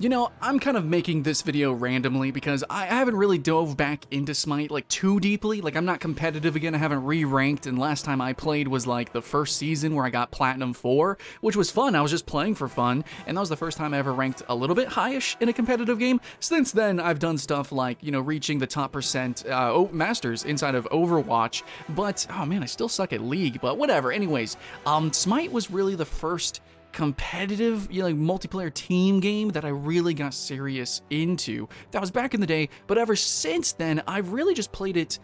You know, I'm kind of making this video randomly because I haven't really dove back into Smite like too deeply. Like, I'm not competitive again, I haven't re-ranked, and last time I played was like the first season where I got Platinum 4, which was fun. I was just playing for fun, and that was the first time I ever ranked a little bit highish in a competitive game. Since then, I've done stuff like, you know, reaching the top percent Masters inside of Overwatch, but, oh man, I still suck at League, but whatever. Anyways, Smite was really the first competitive, you know, like multiplayer team game that I really got serious into. That was back in the day, but ever since then, I've really just played it.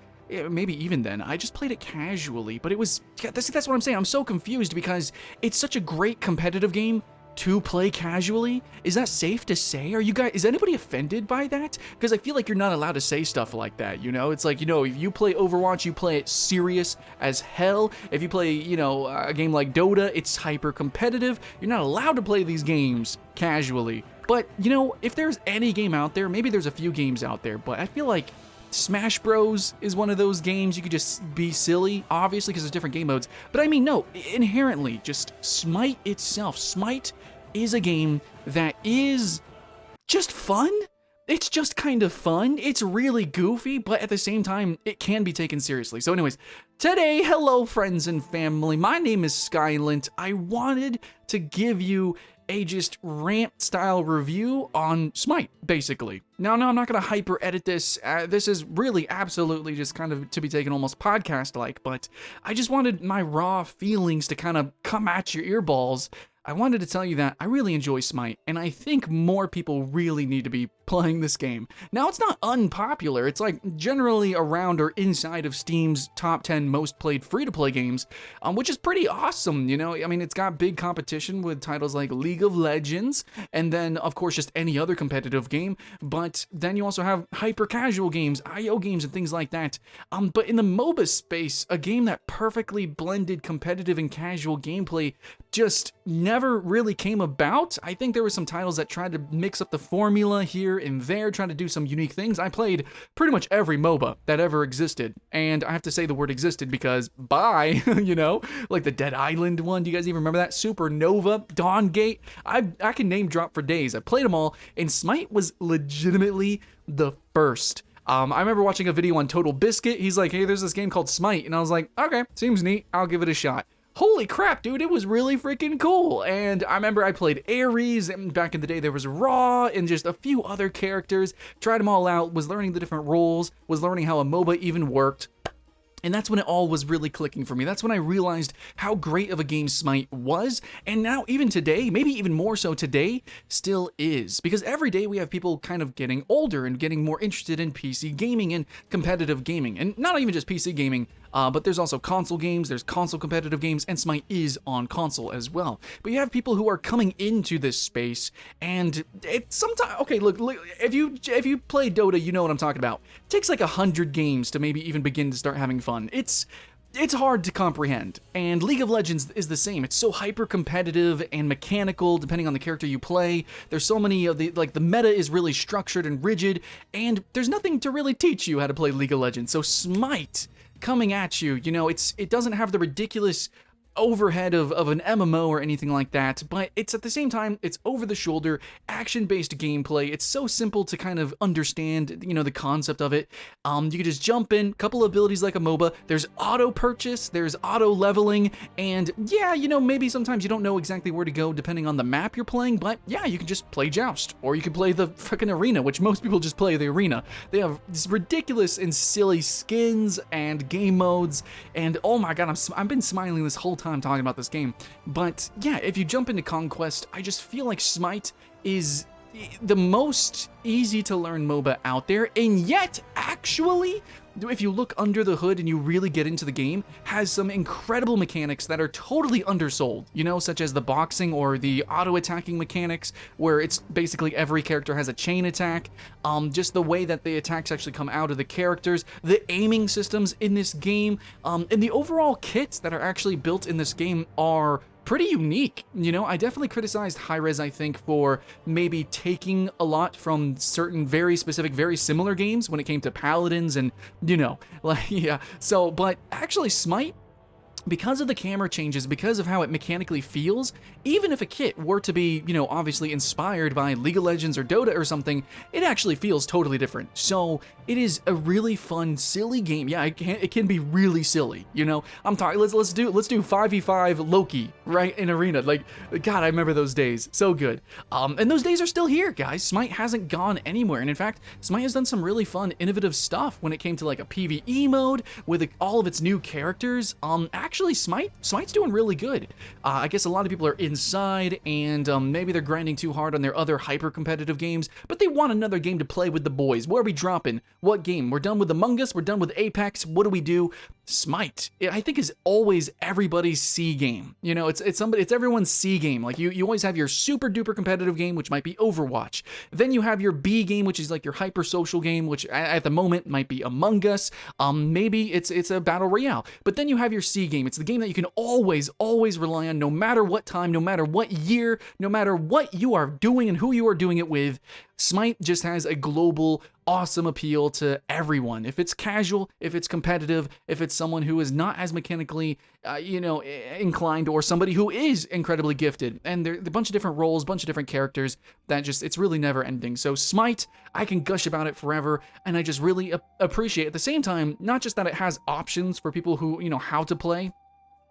Maybe even then, I just played it casually, but it was, that's what I'm saying. I'm so confused because it's such a great competitive game to play casually. Is that safe to say? Is anybody offended by that? Because I feel like you're not allowed to say stuff like that, you know? It's like, you know, if you play Overwatch, you play it serious as hell. If you play, you know, a game like Dota, it's hyper competitive. You're not allowed to play these games casually. But, you know, if there's any game out there, maybe there's a few games out there, but I feel like Smash Bros is one of those games you could just be silly, obviously, because there's different game modes. But I mean, no, inherently, just Smite itself. Smite is a game that is just fun. It's just kind of fun. It's really goofy, but at the same time, it can be taken seriously. So anyways, today, hello friends and family. My name is Skylent. I wanted to give you a just rant style review on Smite, basically. Now, no, I'm not gonna hyper edit this. This is really absolutely just kind of to be taken almost podcast-like, but I just wanted my raw feelings to kind of come at your earballs. I wanted to tell you that I really enjoy Smite, and I think more people really need to be playing this game. Now, it's not unpopular. It's like generally around or inside of Steam's top 10 most played free-to-play games, which is pretty awesome, you know? I mean, it's got big competition with titles like League of Legends, and then, of course, just any other competitive game, but then you also have hyper-casual games, IO games, and things like that. But in the MOBA space, a game that perfectly blended competitive and casual gameplay just never really came about. I think there were some titles that tried to mix up the formula here and there, trying to do some unique things. I played pretty much every MOBA that ever existed, and I have to say the word existed because bye, you know, like the Dead Island one. Do you guys even remember that? Supernova, Dawngate. I can name drop for days. I played them all, and Smite was legitimately the first. I remember watching a video on Total Biscuit. He's like, hey, there's this game called Smite, and I was like, okay, seems neat. I'll give it a shot. Holy crap, dude, it was really freaking cool. And I remember I played Ares, and back in the day there was Raw, and just a few other characters. Tried them all out, was learning the different roles, was learning how a MOBA even worked. And that's when it all was really clicking for me. That's when I realized how great of a game Smite was, and now even today, maybe even more so today, still is. Because every day we have people kind of getting older and getting more interested in PC gaming and competitive gaming. And not even just PC gaming, but there's also console games, there's console competitive games, and Smite is on console as well. But you have people who are coming into this space, and it's sometimes, okay, look, if you play Dota, you know what I'm talking about. It takes like 100 games to maybe even begin to start having fun. It's hard to comprehend, and League of Legends is the same. It's so hyper competitive and mechanical depending on the character you play. There's so many of the, like, the meta is really structured and rigid, and there's nothing to really teach you how to play League of Legends. So Smite coming at you, you know, it doesn't have the ridiculous overhead of an MMO or anything like that, but it's at the same time, it's over the shoulder, action-based gameplay. It's so simple to kind of understand, you know, the concept of it. You can just jump in, couple abilities like a MOBA. There's auto purchase, there's auto leveling, and yeah, you know, maybe sometimes you don't know exactly where to go depending on the map you're playing, but yeah, you can just play Joust, or you can play the freaking arena, which most people just play the arena. They have these ridiculous and silly skins and game modes, and oh my god, I've been smiling this whole time talking about this game. But yeah, if you jump into Conquest, I just feel like Smite is the most easy to learn MOBA out there, and yet actually, if you look under the hood and you really get into the game, has some incredible mechanics that are totally undersold, you know, such as the boxing or the auto-attacking mechanics, where it's basically every character has a chain attack, just the way that the attacks actually come out of the characters, the aiming systems in this game, and the overall kits that are actually built in this game are pretty unique. You know, I definitely criticized Hi-Rez, I think, for maybe taking a lot from certain very specific, very similar games when it came to Paladins and, you know, like, yeah. So, but actually Smite because of the camera changes, because of how it mechanically feels, even if a kit were to be, you know, obviously inspired by League of Legends or Dota or something, it actually feels totally different. So it is a really fun, silly game. Yeah, it can be really silly, you know. I'm talking. Let's do 5v5 Loki right in arena. Like, God, I remember those days. So good. And those days are still here, guys. Smite hasn't gone anywhere, and in fact, Smite has done some really fun, innovative stuff when it came to like a PvE mode with all of its new characters. Actually, Smite's doing really good. I guess a lot of people are inside, and maybe they're grinding too hard on their other hyper-competitive games, but they want another game to play with the boys. Where are we dropping? What game? We're done with Among Us, we're done with Apex, what do we do? Smite, I think, is always everybody's C game. You know, it's everyone's C game. Like, you always have your super-duper competitive game, which might be Overwatch. Then you have your B game, which is like your hyper-social game, which at the moment might be Among Us. Maybe it's a Battle Royale. But then you have your C game. It's the game that you can always rely on, no matter what time, no matter what year, no matter what you are doing and who you are doing it with. Smite just has a global, awesome appeal to everyone. If it's casual, if it's competitive, if it's someone who is not as mechanically, inclined, or somebody who is incredibly gifted. And there's a bunch of different roles, bunch of different characters that it's really never ending. So Smite, I can gush about it forever, and I just really appreciate at the same time, not just that it has options for people who, you know, how to play,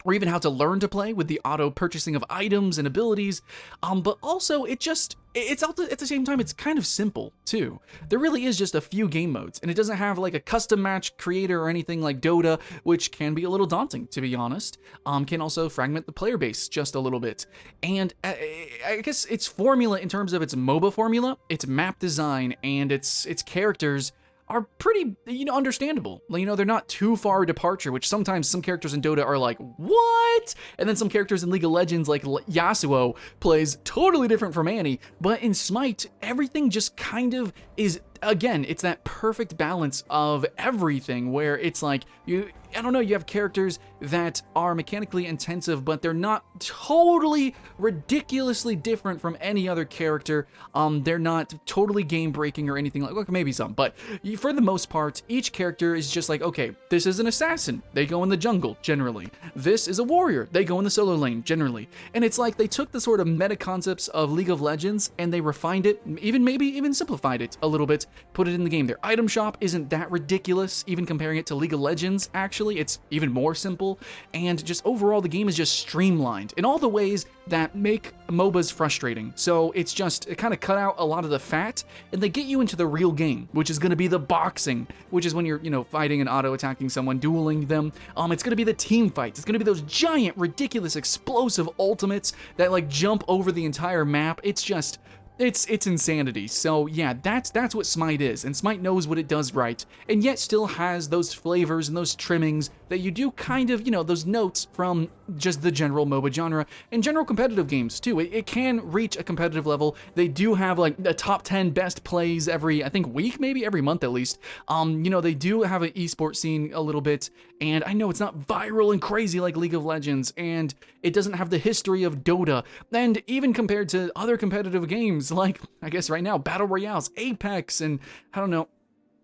or even how to learn to play with the auto purchasing of items and abilities, but also it's at the same time, it's kind of simple too. There really is just a few game modes, and it doesn't have like a custom match creator or anything like Dota, which can be a little daunting, to be honest. Can also fragment the player base just a little bit. And I guess its formula, in terms of its MOBA formula, its map design and its characters, are pretty, you know, understandable. You know, they're not too far a departure, which sometimes some characters in Dota are like, what? And then some characters in League of Legends, like Yasuo, plays totally different from Annie. But in Smite, everything just kind of is, again, it's that perfect balance of everything, where it's like, you have characters that are mechanically intensive, but they're not totally ridiculously different from any other character. They're not totally game-breaking or anything like maybe some, but for the most part, each character is just like, okay, this is an assassin. They go in the jungle, generally. This is a warrior. They go in the solo lane, generally. And it's like they took the sort of meta concepts of League of Legends and they refined it, maybe even simplified it a little bit, put it in the game. Their item shop isn't that ridiculous, even comparing it to League of Legends, actually. It's even more simple, and just overall, the game is just streamlined in all the ways that make MOBAs frustrating. So it kind of cut out a lot of the fat, and they get you into the real game, which is going to be the boxing, which is when you're, you know, fighting and auto-attacking someone, dueling them. It's going to be the team fights. It's going to be those giant, ridiculous, explosive ultimates that, like, jump over the entire map. It's insanity. So yeah, that's what Smite is, and Smite knows what it does right, and yet still has those flavors and those trimmings that you do kind of, you know, those notes from just the general MOBA genre and general competitive games too. It can reach a competitive level. They do have like the top 10 best plays every, I think, week, maybe every month at least. You know, they do have an esports scene a little bit, and I know it's not viral and crazy like League of Legends, and it doesn't have the history of Dota, and even compared to other competitive games like, I guess right now, Battle Royales, Apex, and I don't know.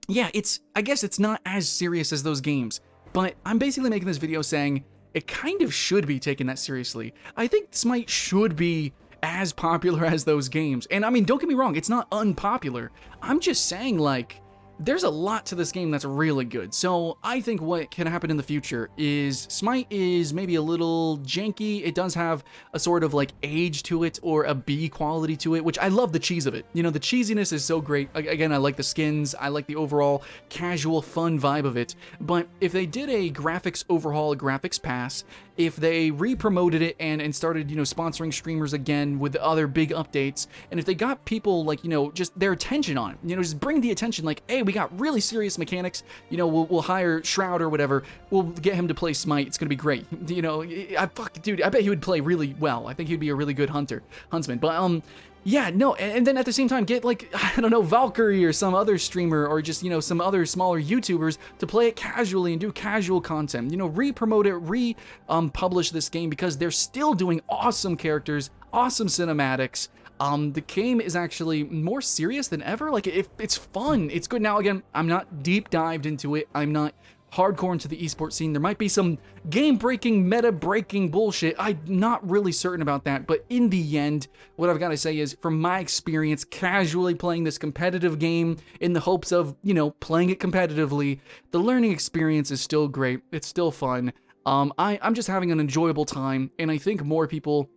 Yeah, I guess it's not as serious as those games, but I'm basically making this video saying it kind of should be taken that seriously. I think Smite should be as popular as those games. And I mean, don't get me wrong, it's not unpopular. I'm just saying, like, there's a lot to this game that's really good. So I think what can happen in the future is Smite is maybe a little janky. It does have a sort of like age to it, or a B quality to it, which I love the cheese of it. You know, the cheesiness is so great. Again, I like the skins. I like the overall casual fun vibe of it. But if they did a graphics overhaul, a graphics pass, if they re-promoted it and started, you know, sponsoring streamers again with other big updates, and if they got people, like, you know, just their attention on it, you know, just bring the attention, like, hey, we got really serious mechanics, you know, we'll hire Shroud or whatever, we'll get him to play Smite, it's gonna be great. You know, dude, I bet he would play really well. I think he'd be a really good huntsman. But yeah, no, and then at the same time, get, like, I don't know, Valkyrie or some other streamer, or just, you know, some other smaller YouTubers to play it casually and do casual content. You know, re-promote it, publish this game, because they're still doing awesome characters, awesome cinematics. The game is actually more serious than ever. Like, it's fun, it's good. Now, again, I'm not deep dived into it, I'm not hardcore into the esports scene. There might be some game-breaking, meta-breaking bullshit. I'm not really certain about that, but in the end, what I've got to say is, from my experience casually playing this competitive game in the hopes of, you know, playing it competitively, the learning experience is still great. It's still fun. I'm just having an enjoyable time, and I think more people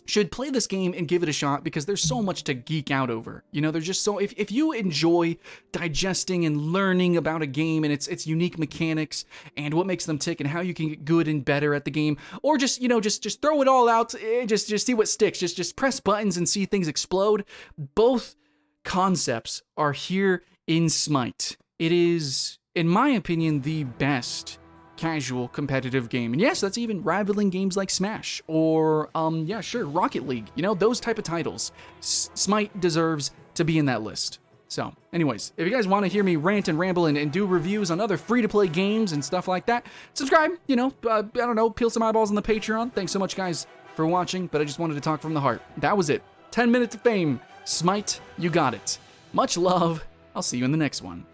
should play this game and give it a shot because there's so much to geek out over. You know, there's just so, if you enjoy digesting and learning about a game and its unique mechanics and what makes them tick and how you can get good and better at the game, or just, you know, just throw it all out, just see what sticks, just press buttons and see things explode. Both concepts are here in Smite. It is, in my opinion, the best casual competitive game. And yes, that's even rivaling games like Smash or, yeah, sure, Rocket League. You know, those type of titles. Smite deserves to be in that list. So, anyways, if you guys want to hear me rant and ramble and do reviews on other free-to-play games and stuff like that, subscribe, you know, I don't know, peel some eyeballs on the Patreon. Thanks so much, guys, for watching, but I just wanted to talk from the heart. That was it. 10 minutes of fame. Smite, you got it. Much love. I'll see you in the next one.